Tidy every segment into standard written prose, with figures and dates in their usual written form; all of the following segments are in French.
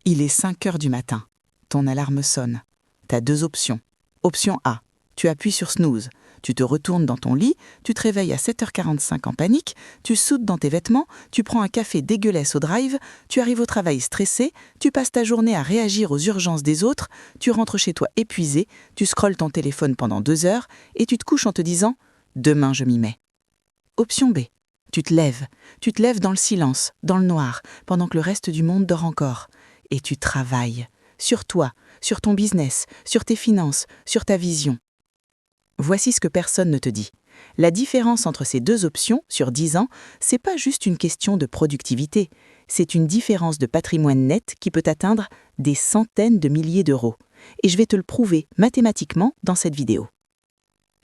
Il est 5 heures du matin. Ton alarme sonne. T'as 2 options. Option A, tu appuies sur snooze. Tu te retournes dans ton lit, tu te réveilles à 7h45 en panique, tu sautes dans tes vêtements, tu prends un café dégueulasse au drive, tu arrives au travail stressé, tu passes ta journée à réagir aux urgences des autres, tu rentres chez toi épuisé, tu scrolles ton téléphone pendant 2 heures et tu te couches en te disant « Demain je m'y mets ». Option B, tu te lèves dans le silence, dans le noir, pendant que le reste du monde dort encore. Et tu travailles. Sur toi, sur ton business, sur tes finances, sur ta vision. Voici ce que personne ne te dit. La différence entre ces 2 options, sur 10 ans, c'est pas juste une question de productivité. C'est une différence de patrimoine net qui peut atteindre des centaines de milliers d'euros. Et je vais te le prouver mathématiquement dans cette vidéo.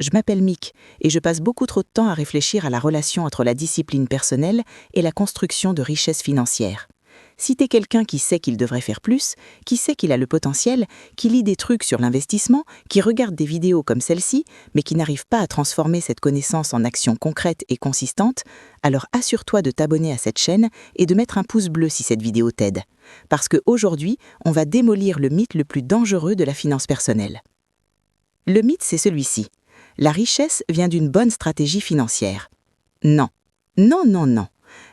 Je m'appelle Mick et je passe beaucoup trop de temps à réfléchir à la relation entre la discipline personnelle et la construction de richesses financières. Si t'es quelqu'un qui sait qu'il devrait faire plus, qui sait qu'il a le potentiel, qui lit des trucs sur l'investissement, qui regarde des vidéos comme celle-ci, mais qui n'arrive pas à transformer cette connaissance en actions concrètes et consistantes, alors assure-toi de t'abonner à cette chaîne et de mettre un pouce bleu si cette vidéo t'aide. Parce qu'aujourd'hui, on va démolir le mythe le plus dangereux de la finance personnelle. Le mythe, c'est celui-ci. La richesse vient d'une bonne stratégie financière. Non. Non, non, non.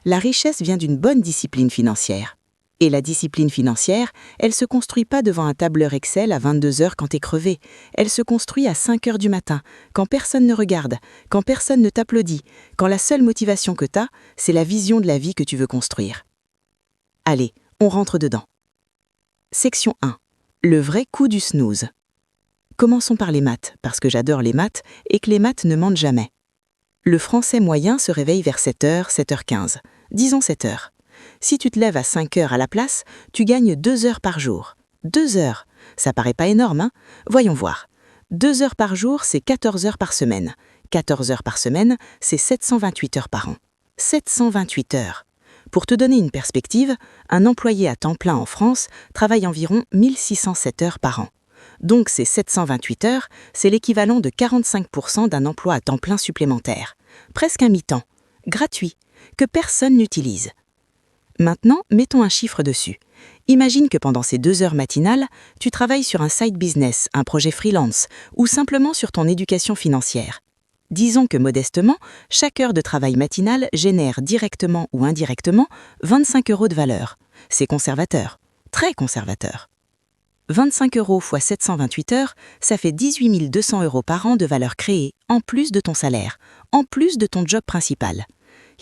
La richesse vient d'une bonne discipline financière. Et la discipline financière, elle se construit pas devant un tableur Excel à 22 heures quand t'es crevé. Elle se construit à 5 heures du matin, quand personne ne regarde, quand personne ne t'applaudit, quand la seule motivation que t'as, c'est la vision de la vie que tu veux construire. Allez, on rentre dedans. Section 1. Le vrai coup du snooze. Commençons par les maths, parce que j'adore les maths et que les maths ne mentent jamais. Le français moyen se réveille vers 7h, 7h15. Disons 7 heures. Si tu te lèves à 5 heures à la place, tu gagnes 2 heures par jour. 2 heures. Ça paraît pas énorme, hein? Voyons voir. 2 heures par jour, c'est 14 heures par semaine. 14 heures par semaine, c'est 728 heures par an. 728 heures. Pour te donner une perspective, un employé à temps plein en France travaille environ 1607 heures par an. Donc ces 728 heures, c'est l'équivalent de 45% d'un emploi à temps plein supplémentaire. Presque un mi-temps, gratuit, que personne n'utilise. Maintenant, mettons un chiffre dessus. Imagine que pendant ces 2 heures matinales, tu travailles sur un side business, un projet freelance, ou simplement sur ton éducation financière. Disons que modestement, chaque heure de travail matinal génère directement ou indirectement 25 euros de valeur. C'est conservateur, très conservateur. 25 euros x 728 heures, ça fait 18 200 euros par an de valeur créée, en plus de ton salaire, en plus de ton job principal.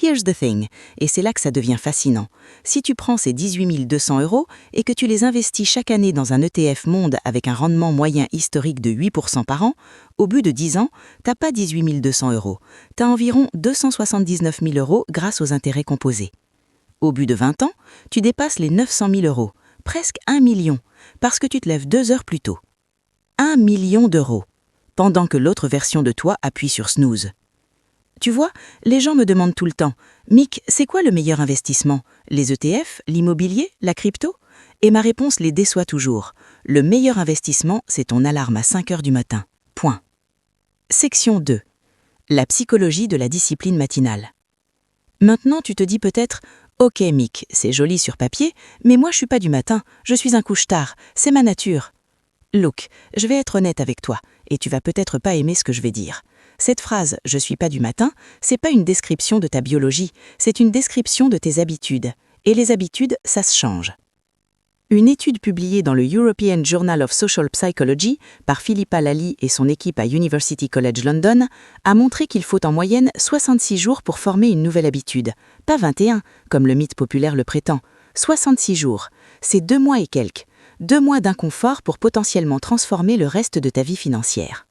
Here's the thing, et c'est là que ça devient fascinant. Si tu prends ces 18 200 euros et que tu les investis chaque année dans un ETF monde avec un rendement moyen historique de 8% par an, au bout de 10 ans, t'as pas 18 200 euros, t'as environ 279 000 euros grâce aux intérêts composés. Au bout de 20 ans, tu dépasses les 900 000 euros, presque 1 million, parce que tu te lèves 2 heures plus tôt. 1 million d'euros, pendant que l'autre version de toi appuie sur snooze. Tu vois, les gens me demandent tout le temps « Mick, c'est quoi le meilleur investissement? Les ETF, l'immobilier, la crypto ?» Et ma réponse les déçoit toujours. Le meilleur investissement, c'est ton alarme à 5 heures du matin. Point. Section 2. La psychologie de la discipline matinale. Maintenant, tu te dis peut-être « Ok Mick, c'est joli sur papier, mais moi je suis pas du matin, je suis un couche-tard, c'est ma nature. » Look, je vais être honnête avec toi, et tu vas peut-être pas aimer ce que je vais dire. Cette phrase « je suis pas du matin », c'est pas une description de ta biologie, c'est une description de tes habitudes. Et les habitudes, ça se change. Une étude publiée dans le European Journal of Social Psychology par Philippa Lally et son équipe à University College London a montré qu'il faut en moyenne 66 jours pour former une nouvelle habitude. Pas 21, comme le mythe populaire le prétend. 66 jours, c'est 2 mois et quelques. 2 mois d'inconfort pour potentiellement transformer le reste de ta vie financière.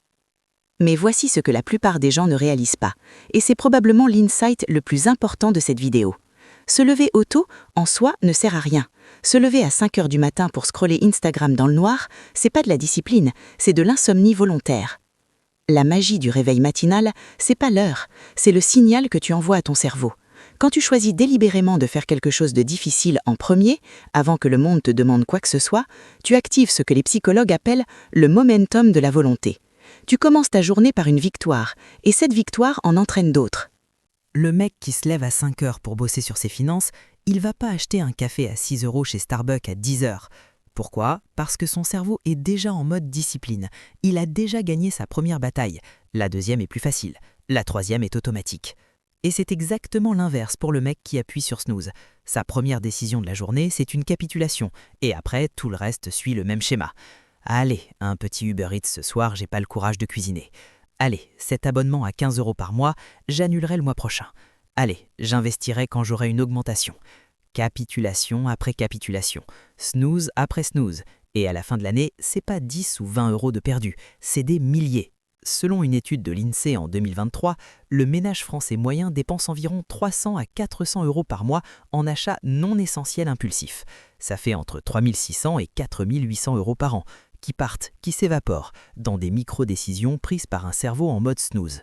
Mais voici ce que la plupart des gens ne réalisent pas, et c'est probablement l'insight le plus important de cette vidéo. Se lever auto, en soi, ne sert à rien. Se lever à 5 heures du matin pour scroller Instagram dans le noir, c'est pas de la discipline, c'est de l'insomnie volontaire. La magie du réveil matinal, c'est pas l'heure, c'est le signal que tu envoies à ton cerveau. Quand tu choisis délibérément de faire quelque chose de difficile en premier, avant que le monde te demande quoi que ce soit, tu actives ce que les psychologues appellent le momentum de la volonté. Tu commences ta journée par une victoire, et cette victoire en entraîne d'autres. Le mec qui se lève à 5 heures pour bosser sur ses finances, Il ne va pas acheter un café à 6 € chez Starbucks à 10 heures. Pourquoi? Parce que son cerveau est déjà en mode discipline. Il a déjà gagné sa première bataille. La deuxième est plus facile. La troisième est automatique. Et c'est exactement l'inverse pour le mec qui appuie sur snooze. Sa première décision de la journée, c'est une capitulation. Et après, tout le reste suit le même schéma. Allez, un petit Uber Eats ce soir, j'ai pas le courage de cuisiner. Allez, cet abonnement à 15 € par mois, j'annulerai le mois prochain. Allez, j'investirai quand j'aurai une augmentation. Capitulation après capitulation, snooze après snooze. Et à la fin de l'année, c'est pas 10 ou 20 € de perdu, c'est des milliers. Selon une étude de l'INSEE en 2023, le ménage français moyen dépense environ 300 à 400 € par mois en achats non essentiels impulsifs. Ça fait entre 3 600 et 4 800 € par an, qui partent, qui s'évaporent, dans des micro-décisions prises par un cerveau en mode snooze.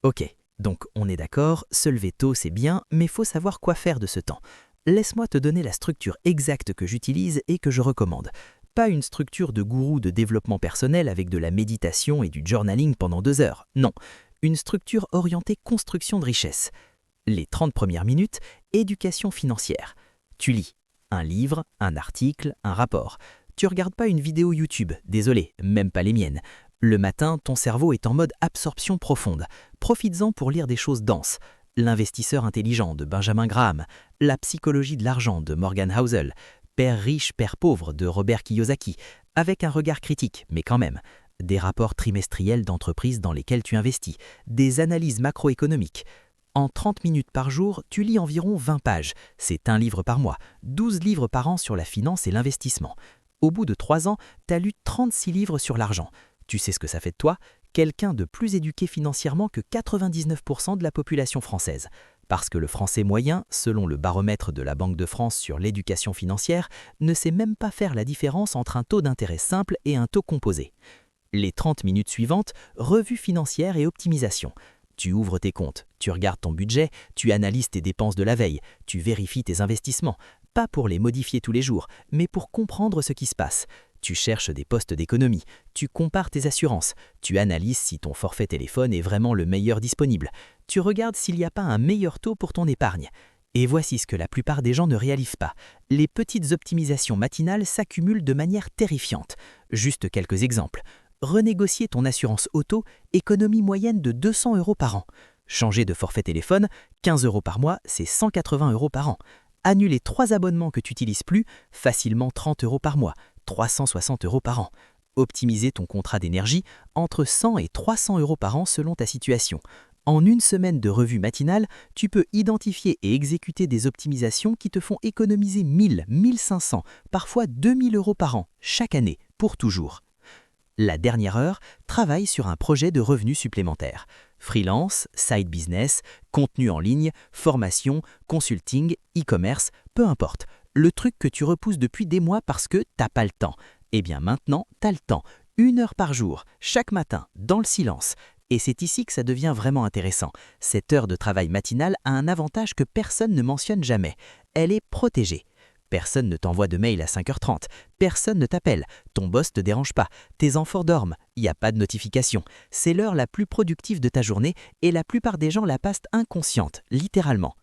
Ok, donc on est d'accord, se lever tôt c'est bien, mais faut savoir quoi faire de ce temps. Laisse-moi te donner la structure exacte que j'utilise et que je recommande. Pas une structure de gourou de développement personnel avec de la méditation et du journaling pendant 2 heures. Non, une structure orientée construction de richesse. Les 30 premières minutes, éducation financière. Tu lis un livre, un article, un rapport. Tu regardes pas une vidéo YouTube, désolé, même pas les miennes. Le matin, ton cerveau est en mode absorption profonde. Profites-en pour lire des choses denses. L'investisseur intelligent de Benjamin Graham, La psychologie de l'argent de Morgan Housel, Père riche, père pauvre de Robert Kiyosaki, avec un regard critique, mais quand même. Des rapports trimestriels d'entreprises dans lesquelles tu investis, des analyses macroéconomiques. En 30 minutes par jour, tu lis environ 20 pages. C'est un livre par mois, 12 livres par an sur la finance et l'investissement. Au bout de 3 ans, tu as lu 36 livres sur l'argent. Tu sais ce que ça fait de toi? Quelqu'un de plus éduqué financièrement que 99% de la population française. Parce que le français moyen, selon le baromètre de la Banque de France sur l'éducation financière, ne sait même pas faire la différence entre un taux d'intérêt simple et un taux composé. Les 30 minutes suivantes, revue financière et optimisation. Tu ouvres tes comptes, tu regardes ton budget, tu analyses tes dépenses de la veille, tu vérifies tes investissements, pas pour les modifier tous les jours, mais pour comprendre ce qui se passe. Tu cherches des postes d'économie, tu compares tes assurances, tu analyses si ton forfait téléphone est vraiment le meilleur disponible, tu regardes s'il n'y a pas un meilleur taux pour ton épargne. Et voici ce que la plupart des gens ne réalisent pas. Les petites optimisations matinales s'accumulent de manière terrifiante. Juste quelques exemples. Renégocier ton assurance auto, économie moyenne de 200 € par an. Changer de forfait téléphone, 15 € par mois, c'est 180 € par an. Annuler 3 abonnements que tu n'utilises plus, facilement 30 € par mois, 360 € par an. Optimiser ton contrat d'énergie, entre 100 et 300 € par an selon ta situation. En une semaine de revue matinale, tu peux identifier et exécuter des optimisations qui te font économiser 1000, 1500, parfois 2000 € par an, chaque année, pour toujours. La dernière heure, travaille sur un projet de revenus supplémentaires. Freelance, side business, contenu en ligne, formation, consulting, e-commerce, peu importe. Le truc que tu repousses depuis des mois parce que t'as pas le temps. Eh bien maintenant, t'as le temps. 1 heure par jour, chaque matin, dans le silence. Et c'est ici que ça devient vraiment intéressant. Cette heure de travail matinal a un avantage que personne ne mentionne jamais. Elle est protégée. Personne ne t'envoie de mail à 5h30, personne ne t'appelle, ton boss te dérange pas, tes enfants dorment, il n'y a pas de notification. C'est l'heure la plus productive de ta journée et la plupart des gens la passent inconsciente, littéralement.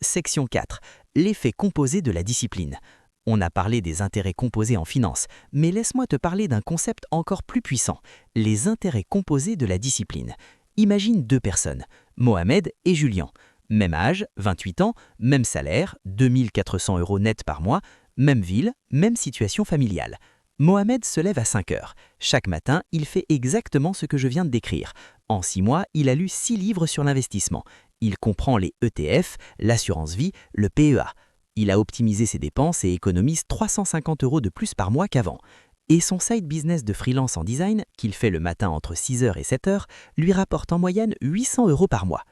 Section 4. L'effet composé de la discipline. On a parlé des intérêts composés en finance, mais laisse-moi te parler d'un concept encore plus puissant, les intérêts composés de la discipline. Imagine 2 personnes, Mohamed et Julien. Même âge, 28 ans, même salaire, 2400 € net par mois, même ville, même situation familiale. Mohamed se lève à 5 heures. Chaque matin, il fait exactement ce que je viens de décrire. En 6 mois, il a lu 6 livres sur l'investissement. Il comprend les ETF, l'assurance vie, le PEA. Il a optimisé ses dépenses et économise 350 € de plus par mois qu'avant. Et son side business de freelance en design, qu'il fait le matin entre 6h et 7h, lui rapporte en moyenne 800 € par mois.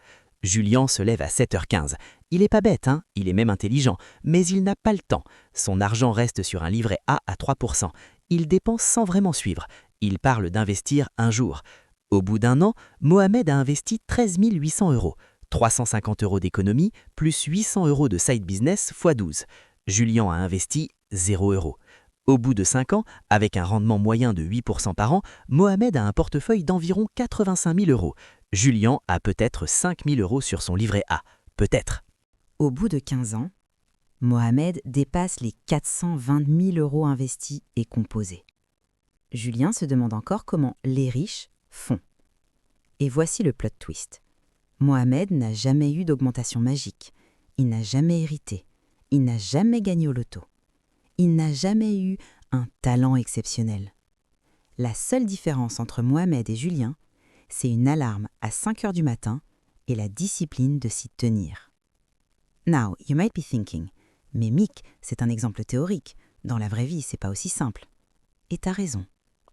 Julien se lève à 7h15. Il est pas bête, hein, il est même intelligent, mais il n'a pas le temps. Son argent reste sur un livret A à 3%. Il dépense sans vraiment suivre. Il parle d'investir un jour. Au bout d'un an, Mohamed a investi 13 800 €. 350 € d'économie, plus 800 € de side business x 12. Julien a investi 0 €. Au bout de 5 ans, avec un rendement moyen de 8% par an, Mohamed a un portefeuille d'environ 85 000 €. Julien a peut-être 5 000 € sur son livret A. Peut-être. Au bout de 15 ans, Mohamed dépasse les 420 000 € investis et composés. Julien se demande encore comment les riches font. Et voici le plot twist. Mohamed n'a jamais eu d'augmentation magique. Il n'a jamais hérité. Il n'a jamais gagné au loto. Il n'a jamais eu un talent exceptionnel. La seule différence entre Mohamed et Julien, c'est une alarme à 5 heures du matin et la discipline de s'y tenir. Now, you might be thinking, mais Mick, c'est un exemple théorique. Dans la vraie vie, c'est pas aussi simple. Et t'as raison.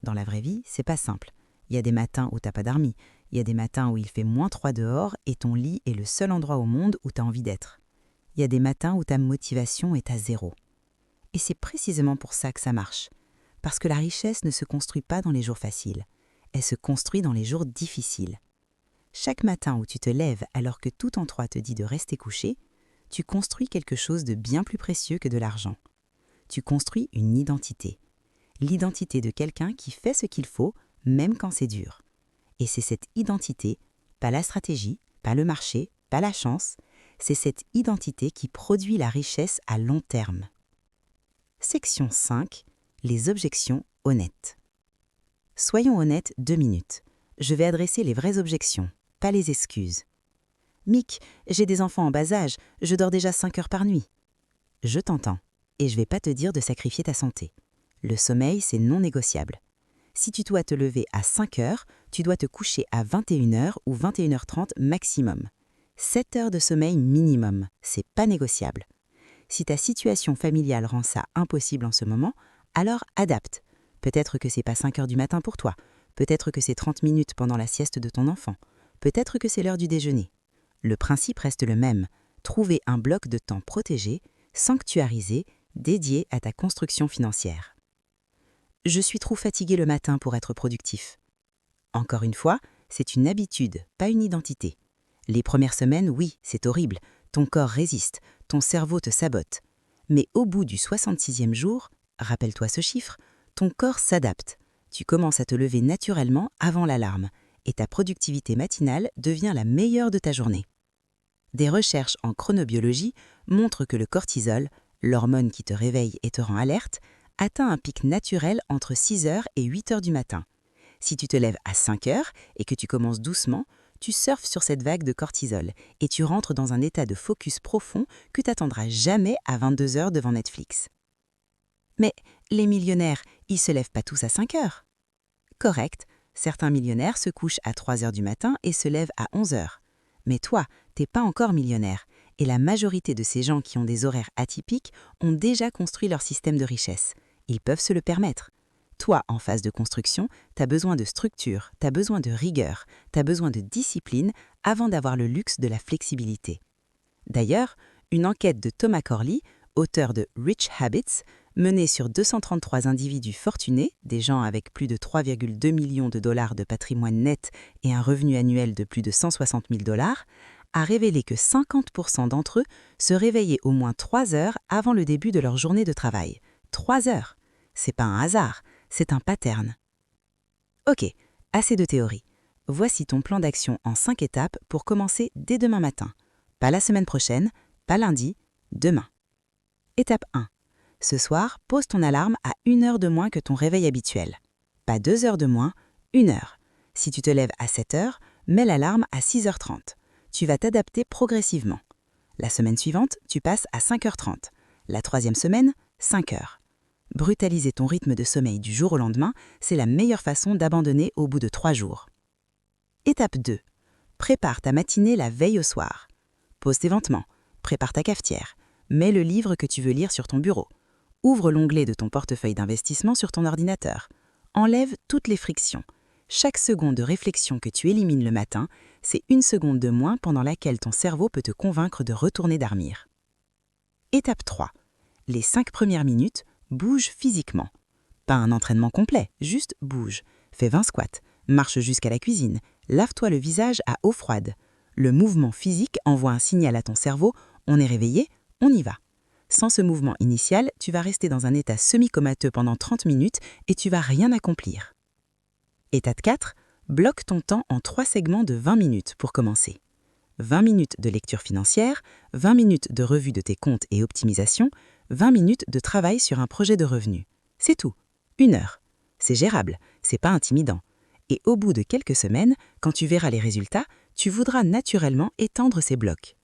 Dans la vraie vie, c'est pas simple. Il y a des matins où t'as pas dormi. Il y a des matins où il fait -3 dehors et ton lit est le seul endroit au monde où t'as envie d'être. Il y a des matins où ta motivation est à 0. Et c'est précisément pour ça que ça marche. Parce que la richesse ne se construit pas dans les jours faciles. Elle se construit dans les jours difficiles. Chaque matin où tu te lèves alors que tout en toi te dit de rester couché, tu construis quelque chose de bien plus précieux que de l'argent. Tu construis une identité. L'identité de quelqu'un qui fait ce qu'il faut, même quand c'est dur. Et c'est cette identité, pas la stratégie, pas le marché, pas la chance, c'est cette identité qui produit la richesse à long terme. Section 5. Les objections honnêtes. Soyons honnêtes 2 minutes. Je vais adresser les vraies objections, pas les excuses. Mick, j'ai des enfants en bas âge, je dors déjà 5 heures par nuit. Je t'entends, et je vais pas te dire de sacrifier ta santé. Le sommeil, c'est non négociable. Si tu dois te lever à 5 heures, tu dois te coucher à 21h ou 21h30 maximum. 7 heures de sommeil minimum, c'est pas négociable. Si ta situation familiale rend ça impossible en ce moment, alors adapte. Peut-être que c'est pas 5 heures du matin pour toi, peut-être que c'est 30 minutes pendant la sieste de ton enfant, peut-être que c'est l'heure du déjeuner. Le principe reste le même, trouver un bloc de temps protégé, sanctuarisé, dédié à ta construction financière. Je suis trop fatigué le matin pour être productif. Encore une fois, c'est une habitude, pas une identité. Les premières semaines, oui, c'est horrible, ton corps résiste, ton cerveau te sabote. Mais au bout du 66e jour, rappelle-toi ce chiffre, ton corps s'adapte. Tu commences à te lever naturellement avant l'alarme et ta productivité matinale devient la meilleure de ta journée. Des recherches en chronobiologie montrent que le cortisol, l'hormone qui te réveille et te rend alerte, atteint un pic naturel entre 6 heures et 8 heures du matin. Si tu te lèves à 5 heures et que tu commences doucement, tu surfes sur cette vague de cortisol et tu rentres dans un état de focus profond que tu n'atteindras jamais à 22 heures devant Netflix. Mais les millionnaires, ils se lèvent pas tous à 5 heures. Correct, certains millionnaires se couchent à 3 heures du matin et se lèvent à 11 heures. Mais toi, t'es pas encore millionnaire. Et la majorité de ces gens qui ont des horaires atypiques ont déjà construit leur système de richesse. Ils peuvent se le permettre. Toi, en phase de construction, t'as besoin de structure, t'as besoin de rigueur, t'as besoin de discipline avant d'avoir le luxe de la flexibilité. D'ailleurs, une enquête de Thomas Corley, auteur de Rich Habits, menée sur 233 individus fortunés, des gens avec plus de 3,2 millions de dollars de patrimoine net et un revenu annuel de plus de 160 000 $, a révélé que 50% d'entre eux se réveillaient au moins 3 heures avant le début de leur journée de travail. 3 heures. C'est pas un hasard, c'est un pattern. Ok, assez de théorie. Voici ton plan d'action en 5 étapes pour commencer dès demain matin. Pas la semaine prochaine, pas lundi, demain. Étape 1. Ce soir, pose ton alarme à 1 heure de moins que ton réveil habituel. Pas 2 heures de moins, 1 heure. Si tu te lèves à 7 heures, mets l'alarme à 6h30. Tu vas t'adapter progressivement. La semaine suivante, tu passes à 5h30. La 3e semaine, 5 heures. Brutaliser ton rythme de sommeil du jour au lendemain, c'est la meilleure façon d'abandonner au bout de 3 jours. Étape 2. Prépare ta matinée la veille au soir. Pose tes vêtements, prépare ta cafetière, mets le livre que tu veux lire sur ton bureau. Ouvre l'onglet de ton portefeuille d'investissement sur ton ordinateur. Enlève toutes les frictions. Chaque seconde de réflexion que tu élimines le matin, c'est 1 seconde de moins pendant laquelle ton cerveau peut te convaincre de retourner dormir. Étape 3. Les 5 premières minutes, bouge physiquement. Pas un entraînement complet, juste bouge. Fais 20 squats, marche jusqu'à la cuisine, lave-toi le visage à eau froide. Le mouvement physique envoie un signal à ton cerveau, on est réveillé, on y va. Sans ce mouvement initial, tu vas rester dans un état semi-comateux pendant 30 minutes et tu vas rien accomplir. Étape 4, bloque ton temps en 3 segments de 20 minutes pour commencer. 20 minutes de lecture financière, 20 minutes de revue de tes comptes et optimisation, 20 minutes de travail sur un projet de revenu. C'est tout. 1 heure. C'est gérable, c'est pas intimidant. Et au bout de quelques semaines, quand tu verras les résultats, tu voudras naturellement étendre ces blocs.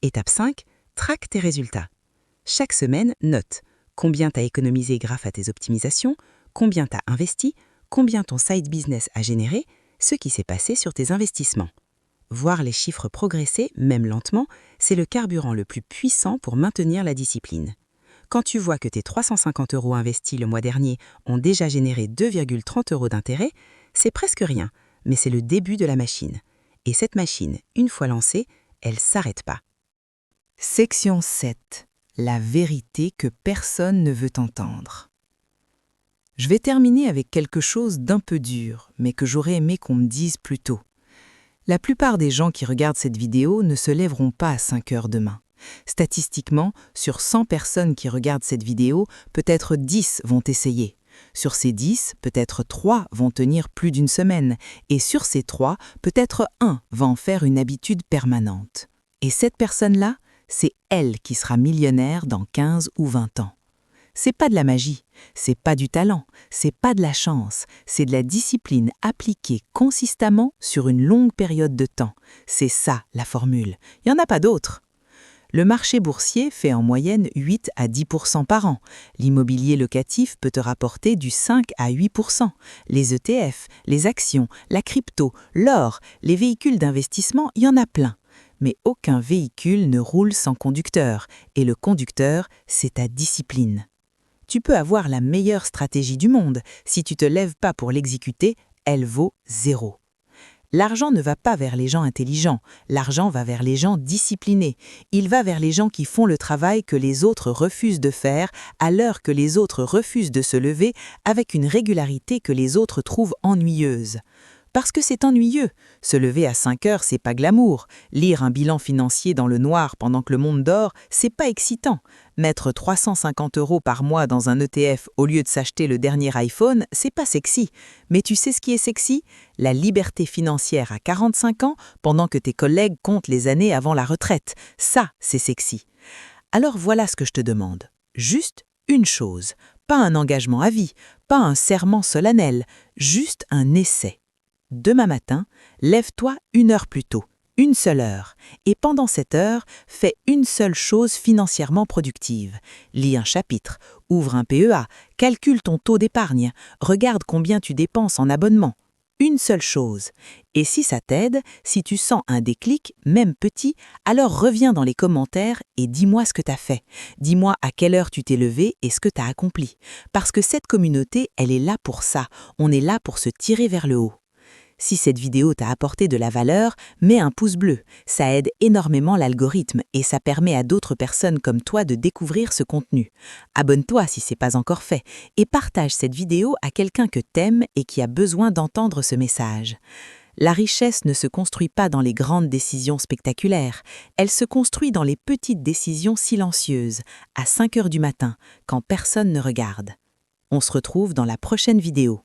Étape 5, traque tes résultats. Chaque semaine, note combien tu as économisé grâce à tes optimisations, combien tu as investi, combien ton side business a généré, ce qui s'est passé sur tes investissements. Voir les chiffres progresser, même lentement, c'est le carburant le plus puissant pour maintenir la discipline. Quand tu vois que tes 350 € investis le mois dernier ont déjà généré 2,30 € d'intérêt, c'est presque rien, mais c'est le début de la machine. Et cette machine, une fois lancée, elle ne s'arrête pas. Section 7. La vérité que personne ne veut entendre. Je vais terminer avec quelque chose d'un peu dur, mais que j'aurais aimé qu'on me dise plus tôt. La plupart des gens qui regardent cette vidéo ne se lèveront pas à 5 heures demain. Statistiquement, sur 100 personnes qui regardent cette vidéo, peut-être 10 vont essayer. Sur ces 10, peut-être 3 vont tenir plus d'une semaine. Et sur ces 3, peut-être 1 va en faire une habitude permanente. Et cette personne-là, c'est elle qui sera millionnaire dans 15 ou 20 ans. C'est pas de la magie, c'est pas du talent, c'est pas de la chance, c'est de la discipline appliquée consistamment sur une longue période de temps. C'est ça, la formule. Il n'y en a pas d'autre. Le marché boursier fait en moyenne 8 à 10% par an. L'immobilier locatif peut te rapporter du 5 à 8%. Les ETF, les actions, la crypto, l'or, les véhicules d'investissement, il y en a plein. Mais aucun véhicule ne roule sans conducteur. Et le conducteur, c'est ta discipline. Tu peux avoir la meilleure stratégie du monde. Si tu te lèves pas pour l'exécuter, elle vaut 0. L'argent ne va pas vers les gens intelligents. L'argent va vers les gens disciplinés. Il va vers les gens qui font le travail que les autres refusent de faire à l'heure que les autres refusent de se lever avec une régularité que les autres trouvent ennuyeuse. Parce que c'est ennuyeux. Se lever à 5 heures, c'est pas glamour. Lire un bilan financier dans le noir pendant que le monde dort, c'est pas excitant. Mettre 350 € par mois dans un ETF au lieu de s'acheter le dernier iPhone, c'est pas sexy. Mais tu sais ce qui est sexy? La liberté financière à 45 ans pendant que tes collègues comptent les années avant la retraite. Ça, c'est sexy. Alors voilà ce que je te demande. Juste une chose. Pas un engagement à vie, pas un serment solennel, juste un essai. Demain matin, lève-toi 1 heure plus tôt, 1 seule heure, et pendant cette heure, fais une seule chose financièrement productive. Lis un chapitre, ouvre un PEA, calcule ton taux d'épargne, regarde combien tu dépenses en abonnement. Une seule chose. Et si ça t'aide, si tu sens un déclic, même petit, alors reviens dans les commentaires et dis-moi ce que tu as fait. Dis-moi à quelle heure tu t'es levé et ce que tu as accompli. Parce que cette communauté, elle est là pour ça. On est là pour se tirer vers le haut. Si cette vidéo t'a apporté de la valeur, mets un pouce bleu. Ça aide énormément l'algorithme et ça permet à d'autres personnes comme toi de découvrir ce contenu. Abonne-toi si ce n'est pas encore fait et partage cette vidéo à quelqu'un que t'aimes et qui a besoin d'entendre ce message. La richesse ne se construit pas dans les grandes décisions spectaculaires. Elle se construit dans les petites décisions silencieuses, à 5 heures du matin, quand personne ne regarde. On se retrouve dans la prochaine vidéo.